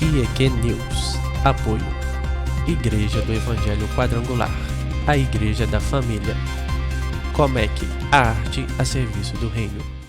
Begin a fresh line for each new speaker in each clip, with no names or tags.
IEQ News. Apoio. Igreja do Evangelho Quadrangular. A Igreja da Família. Comec, a arte a serviço do Reino.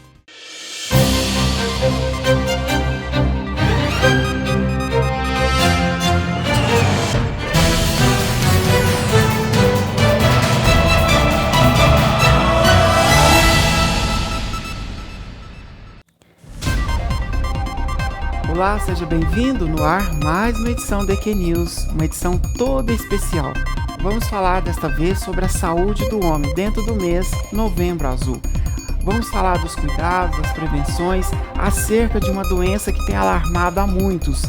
Olá, seja bem-vindo no ar mais uma edição do IEQ News, uma edição toda especial. Vamos falar desta vez sobre a saúde do homem dentro do mês Novembro Azul. Vamos falar dos cuidados, das prevenções acerca de uma doença que tem alarmado a muitos,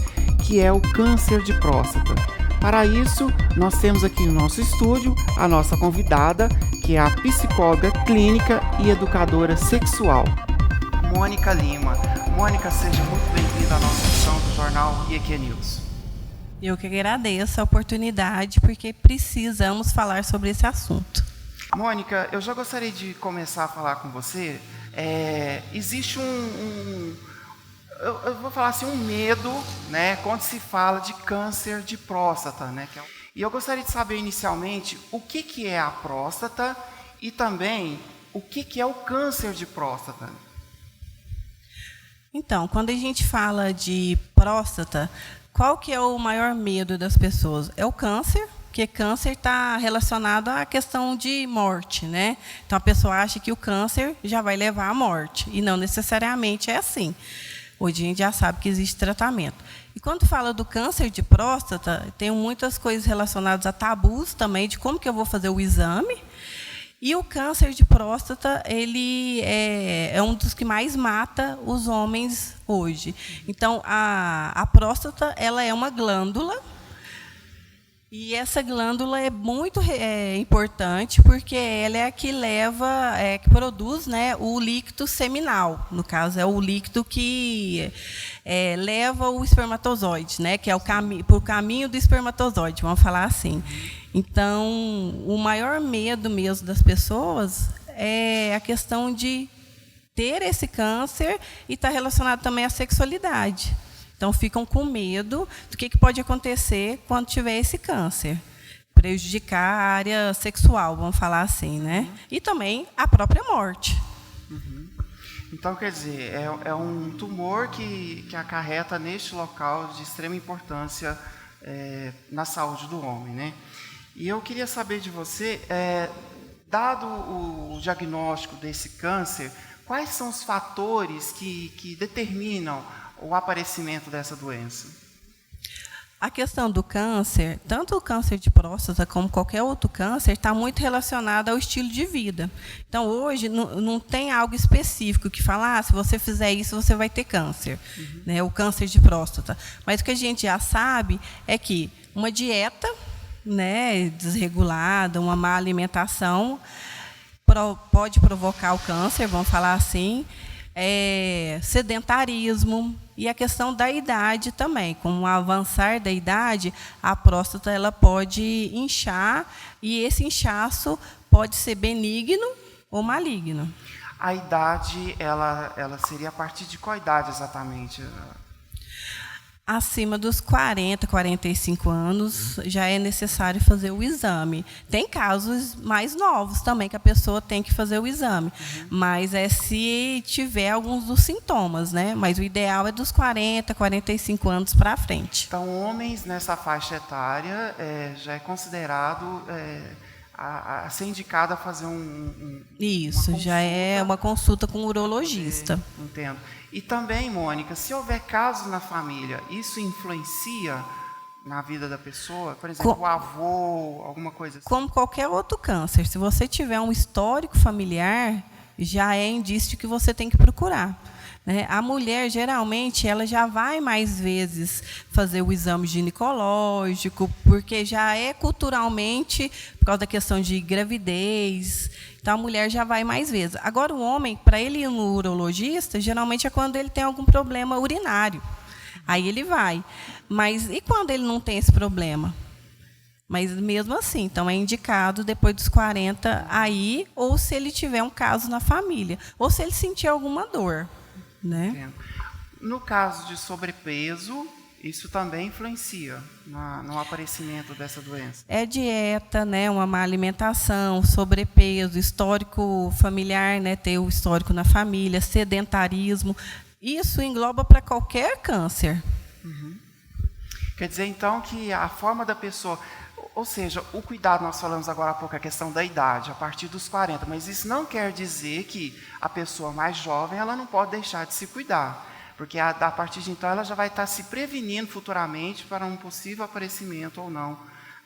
que é o câncer de próstata. Para isso, nós temos aqui no nosso estúdio a nossa convidada, que é a psicóloga clínica e educadora sexual, Mônica Lima. Mônica, seja muito bem-vinda à nossa edição do jornal IEQ News.
Eu que agradeço a oportunidade, porque precisamos falar sobre esse assunto.
Mônica, eu já gostaria de começar a falar com você. Existe eu vou falar assim, um medo, né, quando se fala de câncer de próstata, né? E eu gostaria de saber inicialmente o que é a próstata e também o que é o câncer de próstata.
Então, quando a gente fala de próstata, qual que é o maior medo das pessoas? É o câncer, porque câncer está relacionado à questão de morte, né? Então, a pessoa acha que o câncer já vai levar à morte, e não necessariamente é assim. Hoje a gente já sabe que existe tratamento. E quando fala do câncer de próstata, tem muitas coisas relacionadas a tabus também, de como que eu vou fazer o exame. E o câncer de próstata, ele é um dos que mais mata os homens hoje. Então, a próstata, ela é uma glândula, e essa glândula é muito importante, porque ela é a que que produz, né, o líquido seminal. No caso, é o líquido que leva o espermatozoide, né, que é por caminho do espermatozoide, vamos falar assim. Então, o maior medo mesmo das pessoas é a questão de ter esse câncer e está relacionado também à sexualidade. Então, ficam com medo do que pode acontecer quando tiver esse câncer. Prejudicar a área sexual, vamos falar assim, né? E também a própria morte.
Uhum. Então, quer dizer, é um tumor que acarreta neste local de extrema importância na saúde do homem, né? E eu queria saber de você, dado o diagnóstico desse câncer, quais são os fatores que determinam o aparecimento dessa doença?
A questão do câncer, tanto o câncer de próstata como qualquer outro câncer, está muito relacionada ao estilo de vida. Então, hoje, não tem algo específico que fala, se você fizer isso, você vai ter câncer, né, o câncer de próstata. Mas o que a gente já sabe é que uma dieta, né, desregulada, uma má alimentação, pode provocar o câncer, vamos falar assim, sedentarismo e a questão da idade também. Com o avançar da idade, a próstata ela pode inchar, e esse inchaço pode ser benigno ou maligno.
A idade, ela seria a partir de qual idade exatamente?
Acima dos 40, 45 anos, já é necessário fazer o exame. Tem casos mais novos também que a pessoa tem que fazer o exame, mas se tiver alguns dos sintomas, né? Mas o ideal é dos 40, 45 anos para frente.
Então, homens nessa faixa etária já é considerado a ser indicado a fazer
Isso, já é uma consulta com o urologista.
Entendo. E também, Mônica, se houver casos na família, isso influencia na vida da pessoa? Por exemplo, o avô, alguma coisa assim?
Como qualquer outro câncer, se você tiver um histórico familiar, já é indício que você tem que procurar. Né? A mulher, geralmente, ela já vai mais vezes fazer o exame ginecológico, porque já é culturalmente, por causa da questão de gravidez, então a mulher já vai mais vezes. Agora, o homem, para ele ir no urologista, geralmente é quando ele tem algum problema urinário. Aí ele vai. Mas e quando ele não tem esse problema? Mas mesmo assim, então é indicado depois dos 40 aí, ou se ele tiver um caso na família, ou se ele sentir alguma dor. Né?
No caso de sobrepeso, Isso também influencia no aparecimento dessa doença?
É dieta, né, uma má alimentação, sobrepeso, histórico familiar, né, ter o histórico na família, sedentarismo. Isso engloba para qualquer câncer.
Uhum. Quer dizer, então, que a forma da pessoa... Ou seja, o cuidado, nós falamos agora há pouco, a questão da idade, a partir dos 40, mas isso não quer dizer que a pessoa mais jovem ela não pode deixar de se cuidar. Porque a partir de então ela já vai estar se prevenindo futuramente para um possível aparecimento ou não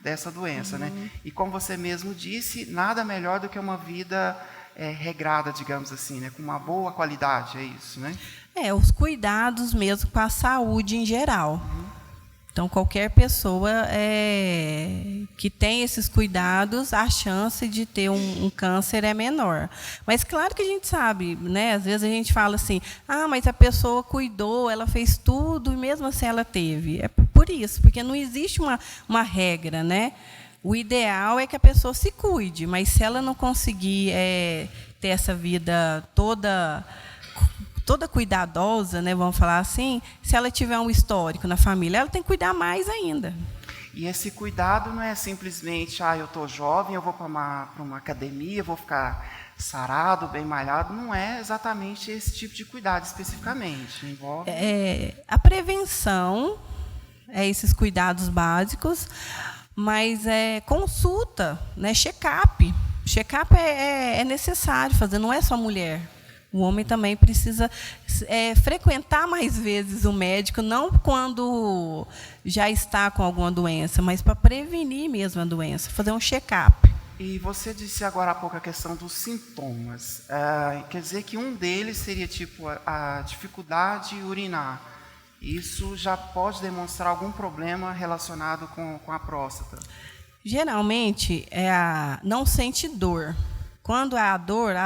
dessa doença, né? E como você mesmo disse, nada melhor do que uma vida regrada, digamos assim, né? Com uma boa qualidade, é isso, né?
Os cuidados mesmo para a saúde em geral. Então, qualquer pessoa que tem esses cuidados, a chance de ter um câncer é menor. Mas, claro que a gente sabe, né? Às vezes a gente fala assim, mas a pessoa cuidou, ela fez tudo e mesmo assim ela teve. É por isso, porque não existe uma regra, né? O ideal é que a pessoa se cuide, mas se ela não conseguir ter essa vida toda cuidadosa, né, vamos falar assim, se ela tiver um histórico na família, ela tem que cuidar mais ainda.
E esse cuidado não é simplesmente, eu estou jovem, eu vou para uma academia, vou ficar sarado, bem malhado. Não é exatamente esse tipo de cuidado especificamente. Envolve...
A prevenção, esses cuidados básicos, mas consulta, né, check-up. Check-up é necessário fazer, não é só mulher. O homem também precisa frequentar mais vezes o médico, não quando já está com alguma doença, mas para prevenir mesmo a doença, fazer um check-up.
E você disse agora há pouco a questão dos sintomas. Quer dizer que um deles seria tipo a dificuldade de urinar. Isso já pode demonstrar algum problema relacionado com a próstata? Geralmente,
não sente dor. Quando há a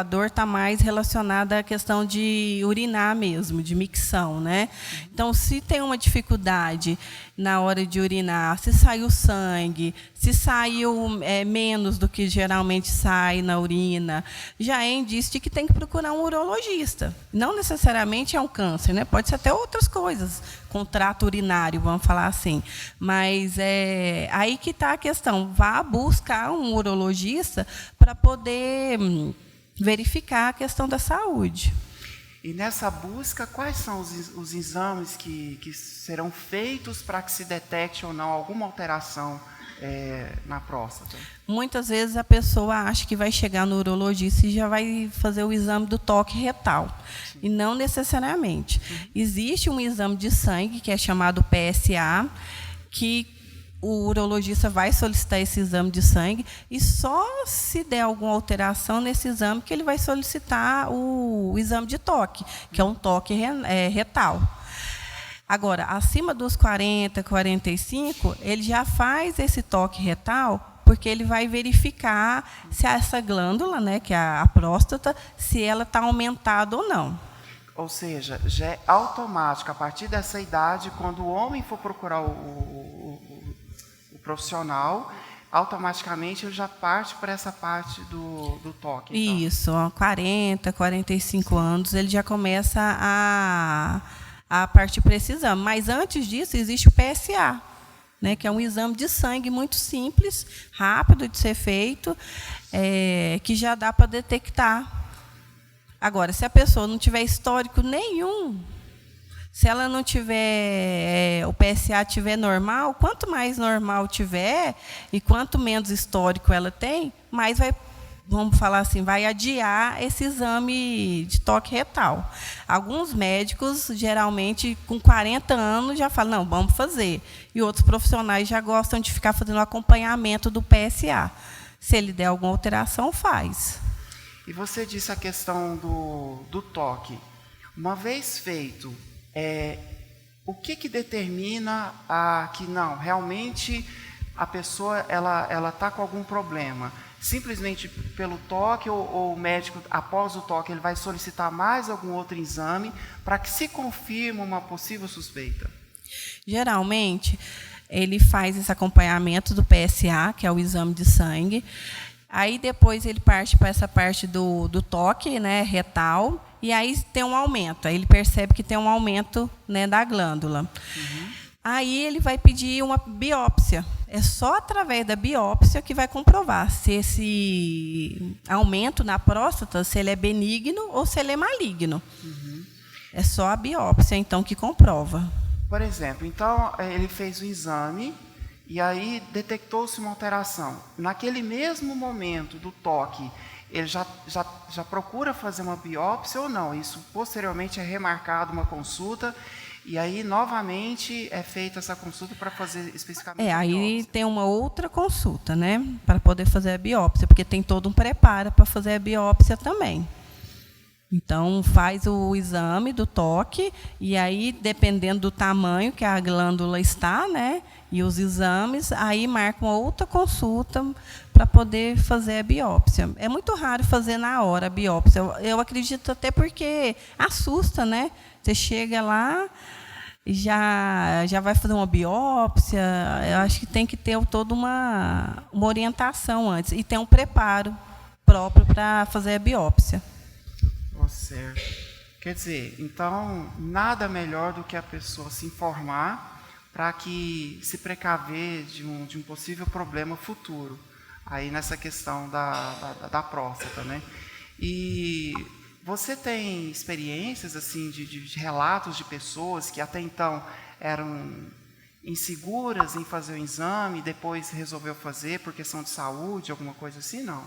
dor está mais relacionada à questão de urinar mesmo, de micção, né? Então, se tem uma dificuldade na hora de urinar, se saiu sangue, se saiu menos do que geralmente sai na urina, já é indício de que tem que procurar um urologista. Não necessariamente é um câncer, né? Pode ser até outras coisas, com trato urinário, vamos falar assim. Mas aí que está a questão. Vá buscar um urologista para poder verificar a questão da saúde.
E nessa busca, quais são os exames que serão feitos para que se detecte ou não alguma alteração na próstata?
Muitas vezes a pessoa acha que vai chegar no urologista e já vai fazer o exame do toque retal. Sim. E não necessariamente. Existe um exame de sangue, que é chamado PSA, que o urologista vai solicitar esse exame de sangue e só se der alguma alteração nesse exame que ele vai solicitar o exame de toque, que é um toque retal. Agora, acima dos 40, 45, ele já faz esse toque retal porque ele vai verificar se essa glândula, né, que é a próstata, se ela está aumentada ou não.
Ou seja, já é automático, a partir dessa idade, quando o homem for procurar o profissional, automaticamente ele já parte para essa parte do toque. Então.
Isso, 40, 45 anos, ele já começa a partir para esse exame. Mas antes disso, existe o PSA, né, que é um exame de sangue muito simples, rápido de ser feito, que já dá para detectar. Agora, se a pessoa não tiver histórico nenhum, se ela não tiver, o PSA tiver normal, quanto mais normal tiver e quanto menos histórico ela tem, mais vai, vamos falar assim, vai adiar esse exame de toque retal. Alguns médicos, geralmente, com 40 anos, já falam, não, vamos fazer. E outros profissionais já gostam de ficar fazendo o acompanhamento do PSA. Se ele der alguma alteração, faz.
E você disse a questão do toque. Uma vez feito, o que determina que não, realmente a pessoa ela está com algum problema? Simplesmente pelo toque ou o médico, após o toque, ele vai solicitar mais algum outro exame para que se confirme uma possível suspeita?
Geralmente, ele faz esse acompanhamento do PSA, que é o exame de sangue. Aí, depois, ele parte para essa parte do toque, né, retal, e aí tem um aumento. Aí ele percebe que tem um aumento, né, da glândula. Aí ele vai pedir uma biópsia. É só através da biópsia que vai comprovar se esse aumento na próstata, se ele é benigno ou se ele é maligno. É só a biópsia, então, que comprova.
Por exemplo, então, ele fez o exame e aí detectou-se uma alteração. Naquele mesmo momento do toque, ele já procura fazer uma biópsia ou não? Isso, posteriormente, é remarcado uma consulta e aí, novamente, é feita essa consulta para fazer especificamente a biópsia.
Aí tem uma outra consulta, né, para poder fazer a biópsia, porque tem todo um preparo para fazer a biópsia também. Então, faz o exame do toque, e aí, dependendo do tamanho que a glândula está, né, e os exames, aí marca uma outra consulta para poder fazer a biópsia. É muito raro fazer na hora a biópsia. Eu acredito até porque assusta, né? Você chega lá e já vai fazer uma biópsia. Eu acho que tem que ter toda uma orientação antes, e ter um preparo próprio para fazer a biópsia.
Certo. Quer dizer, então, nada melhor do que a pessoa se informar para que se precaver de um possível problema futuro, aí nessa questão da próstata, né? E você tem experiências assim de relatos de pessoas que até então eram inseguras em fazer o exame e depois resolveu fazer por questão de saúde, alguma coisa assim, não?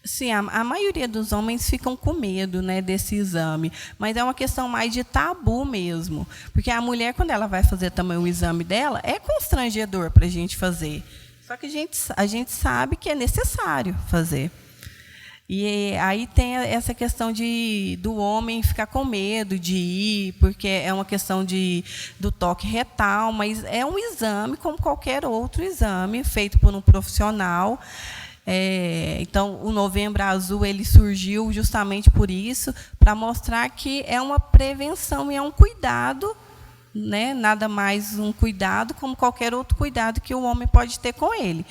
Sim, a maioria dos homens ficam com medo, né, desse exame, mas é uma questão mais de tabu mesmo, porque a mulher, quando ela vai fazer também o exame dela, é constrangedor para a gente fazer, só que a gente sabe que é necessário fazer. E aí tem essa questão do homem ficar com medo de ir, porque é uma questão do toque retal, mas é um exame como qualquer outro exame, feito por um profissional. Então, o Novembro Azul ele surgiu justamente por isso, para mostrar que é uma prevenção e é um cuidado, né? Nada mais um cuidado como qualquer outro cuidado que o homem pode ter com ele.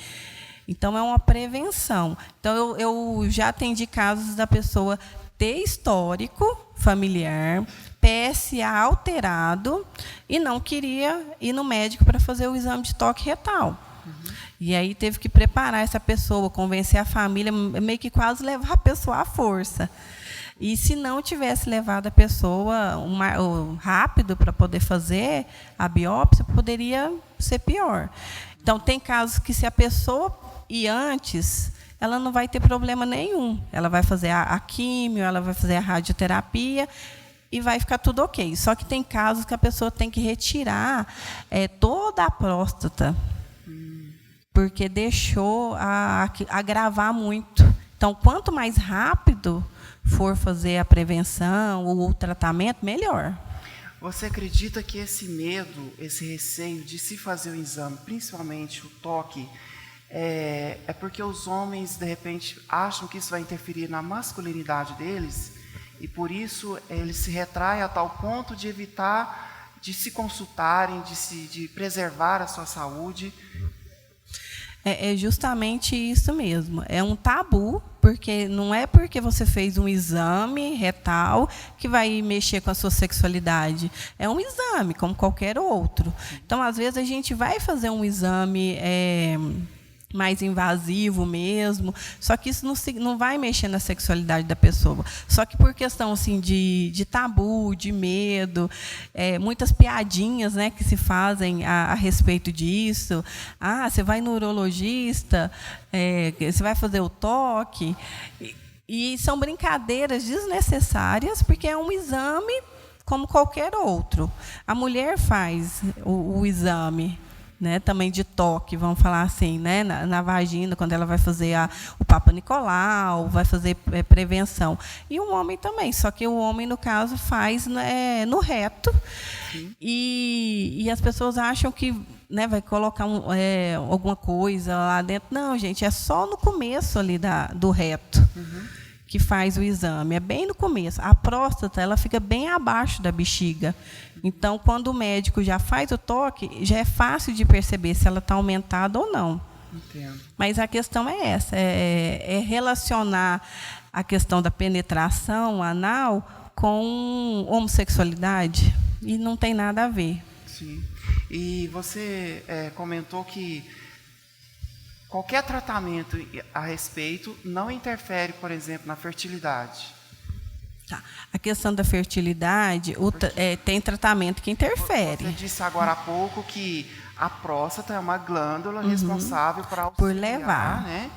Então, é uma prevenção. Então, eu já atendi casos da pessoa ter histórico familiar, PSA alterado, e não queria ir no médico para fazer o exame de toque retal. E aí teve que preparar essa pessoa, convencer a família, meio que quase levar a pessoa à força. E se não tivesse levado a pessoa rápido para poder fazer a biópsia, poderia ser pior. Então, tem casos que, se a pessoa ir antes, ela não vai ter problema nenhum. Ela vai fazer a químio, ela vai fazer a radioterapia e vai ficar tudo ok. Só que tem casos que a pessoa tem que retirar toda a próstata, porque deixou agravar muito. Então, quanto mais rápido for fazer a prevenção ou o tratamento, melhor.
Você acredita que esse medo, esse receio de se fazer o exame, principalmente o toque, é porque os homens, de repente, acham que isso vai interferir na masculinidade deles e, por isso, eles se retraem a tal ponto de evitar de se consultarem, de preservar a sua saúde?
É justamente isso mesmo. É um tabu, porque não é porque você fez um exame retal que vai mexer com a sua sexualidade. É um exame, como qualquer outro. Então, às vezes, a gente vai fazer um exame mais invasivo mesmo, só que isso não vai mexer na sexualidade da pessoa. Só que por questão assim, de tabu, de medo, muitas piadinhas, né, que se fazem a respeito disso. Você vai no urologista, você vai fazer o toque. E são brincadeiras desnecessárias, porque é um exame como qualquer outro. A mulher faz o exame, né, também de toque, vamos falar assim, né, na vagina, quando ela vai fazer o Papa Nicolau, vai fazer prevenção. E o homem também, só que o homem, no caso, faz no reto. E as pessoas acham que, né, vai colocar alguma coisa lá dentro. Não, gente, é só no começo ali do reto. Que faz o exame, é bem no começo. A próstata, ela fica bem abaixo da bexiga. Então, quando o médico já faz o toque, já é fácil de perceber se ela está aumentada ou não.
Entendo.
Mas a questão é essa, é relacionar a questão da penetração anal com homossexualidade, e não tem nada a ver.
Sim. E você comentou que qualquer tratamento a respeito não interfere, por exemplo, na fertilidade.
Tá. A questão da fertilidade, tem tratamento que interfere.
Você disse agora há pouco que a próstata é uma glândula responsável por
por levar,
né,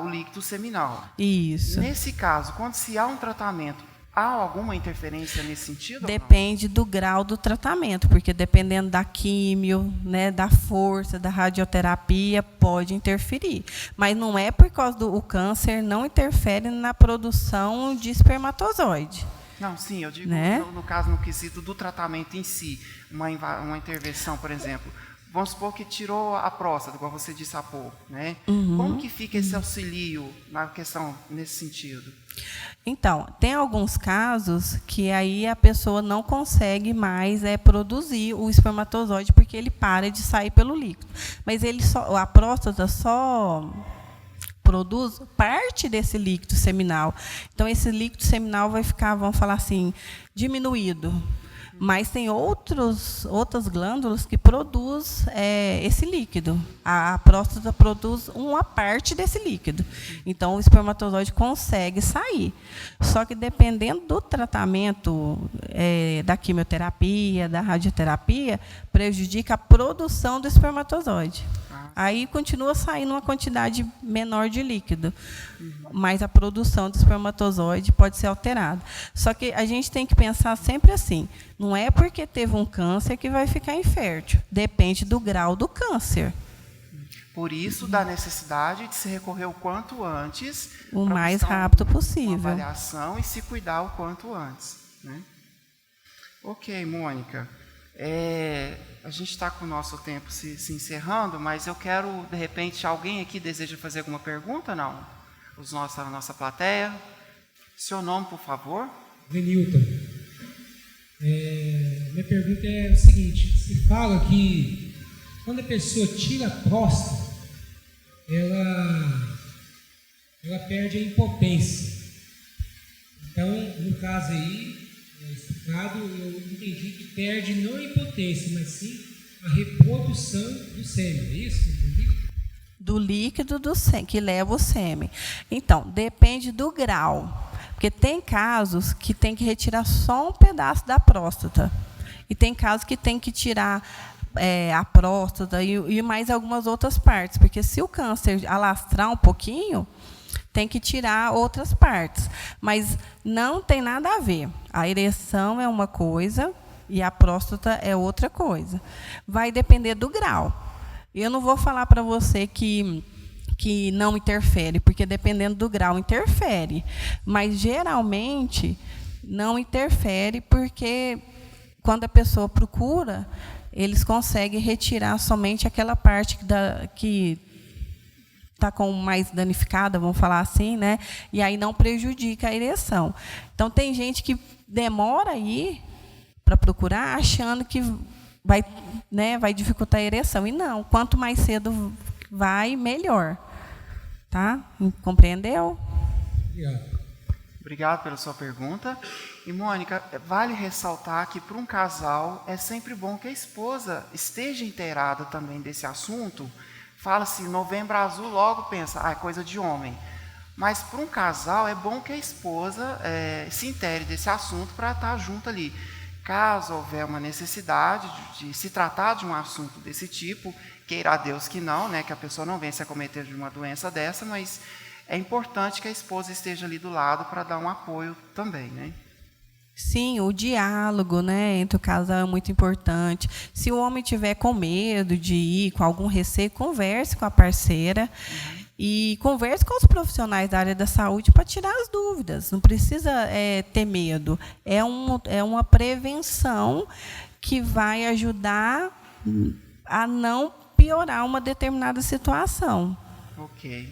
o líquido seminal.
Isso.
Nesse caso, quando se há um tratamento, há alguma interferência nesse sentido?
Depende do grau do tratamento, porque dependendo da químio, né, da força, da radioterapia, pode interferir. Mas não é por causa do câncer, não interfere na produção de espermatozoide.
Não, sim, eu digo,
né?
no caso, no quesito do tratamento em si, uma intervenção, por exemplo. Vamos supor que tirou a próstata, como você disse há pouco, né? Como que fica esse auxílio na questão nesse sentido?
Então, tem alguns casos que aí a pessoa não consegue mais produzir o espermatozoide porque ele para de sair pelo líquido. Mas a próstata só produz parte desse líquido seminal. Então, esse líquido seminal vai ficar, vamos falar assim, diminuído. Mas tem outras glândulas que produzem esse líquido. A próstata produz uma parte desse líquido. Então, o espermatozoide consegue sair. Só que, dependendo do tratamento da quimioterapia, da radioterapia, prejudica a produção do espermatozoide. Aí continua saindo uma quantidade menor de líquido, mas a produção do espermatozoide pode ser alterada. Só que a gente tem que pensar sempre assim, não é porque teve um câncer que vai ficar infértil, depende do grau do câncer.
Por isso, da necessidade de se recorrer o quanto antes,
o mais rápido possível.
Uma avaliação e se cuidar o quanto antes, né? Ok, Mônica. A gente está com o nosso tempo se encerrando, mas eu quero, de repente, alguém aqui deseja fazer alguma pergunta, não? A nossa plateia. Seu nome, por favor.
Renilton. Minha pergunta é o seguinte, se fala que quando a pessoa tira a próstata, ela perde a impotência. Então, no caso aí, eu entendi que perde não a impotência, mas sim a reprodução do sêmen. É isso? Entendi?
Do líquido do sêmen, que leva o sêmen. Então, depende do grau. Porque tem casos que tem que retirar só um pedaço da próstata. E tem casos que tem que tirar a próstata e mais algumas outras partes. Porque se o câncer alastrar um pouquinho, tem que tirar outras partes. Mas não tem nada a ver. A ereção é uma coisa e a próstata é outra coisa. Vai depender do grau. Eu não vou falar para você que não interfere, porque dependendo do grau interfere. Mas, geralmente, não interfere, porque quando a pessoa procura, eles conseguem retirar somente aquela parte que está com mais danificada, vamos falar assim, né? E aí não prejudica a ereção. Então, tem gente que demora aí para procurar, achando que vai dificultar a ereção. E não, quanto mais cedo vai, melhor. Tá? Compreendeu?
Obrigado pela sua pergunta. E, Mônica, vale ressaltar que, para um casal, é sempre bom que a esposa esteja inteirada também desse assunto. Fala-se Novembro Azul, logo pensa, é coisa de homem. Mas, para um casal, é bom que a esposa se intere desse assunto para estar junto ali. Caso houver uma necessidade de se tratar de um assunto desse tipo, queira a Deus que não, né, que a pessoa não venha se acometer de uma doença dessa, mas é importante que a esposa esteja ali do lado para dar um apoio também, né?
Sim, o diálogo, né, entre o casal é muito importante. Se o homem tiver com medo de ir, com algum receio, converse com a parceira. E converse com os profissionais da área da saúde para tirar as dúvidas. Não precisa ter medo. É uma prevenção que vai ajudar a não piorar uma determinada situação.
Ok.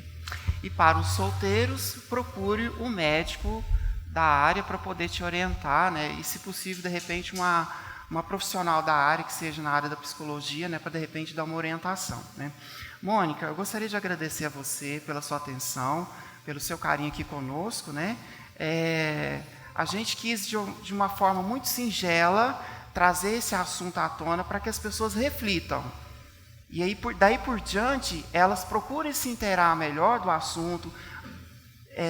E para os solteiros, procure um médico da área para poder te orientar, né? E, se possível, de repente, uma profissional da área, que seja na área da psicologia, né? Para, de repente, dar uma orientação, né? Mônica, eu gostaria de agradecer a você pela sua atenção, pelo seu carinho aqui conosco, né? A gente quis, de uma forma muito singela, trazer esse assunto à tona para que as pessoas reflitam. E aí, daí por diante, elas procurem se inteirar melhor do assunto,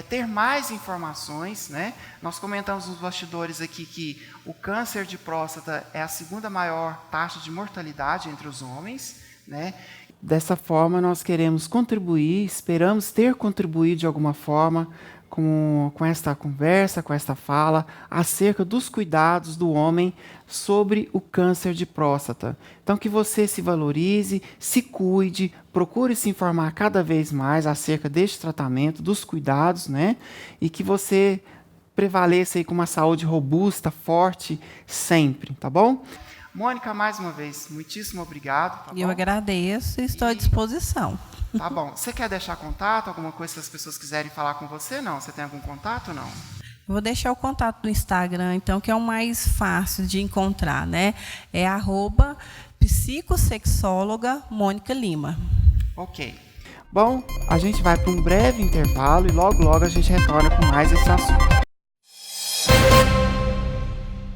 ter mais informações, né? Nós comentamos nos bastidores aqui que o câncer de próstata é a segunda maior taxa de mortalidade entre os homens, né? Dessa forma, nós queremos contribuir, esperamos ter contribuído de alguma forma com esta conversa, com esta fala, acerca dos cuidados do homem sobre o câncer de próstata. Então, que você se valorize, se cuide, procure se informar cada vez mais acerca deste tratamento, dos cuidados, né? E que você prevaleça aí com uma saúde robusta, forte, sempre, tá bom? Mônica, mais uma vez, muitíssimo obrigado. Tá bom?
Eu agradeço e estou à disposição.
Tá bom. Você quer deixar contato, alguma coisa, se as pessoas quiserem falar com você? Não? Você tem algum contato ou não?
Eu vou deixar o contato do Instagram, então, que é o mais fácil de encontrar, né? É @psicossexóloga Mônica Lima.
Ok. Bom, a gente vai para um breve intervalo e logo, logo a gente retorna com mais esse assunto.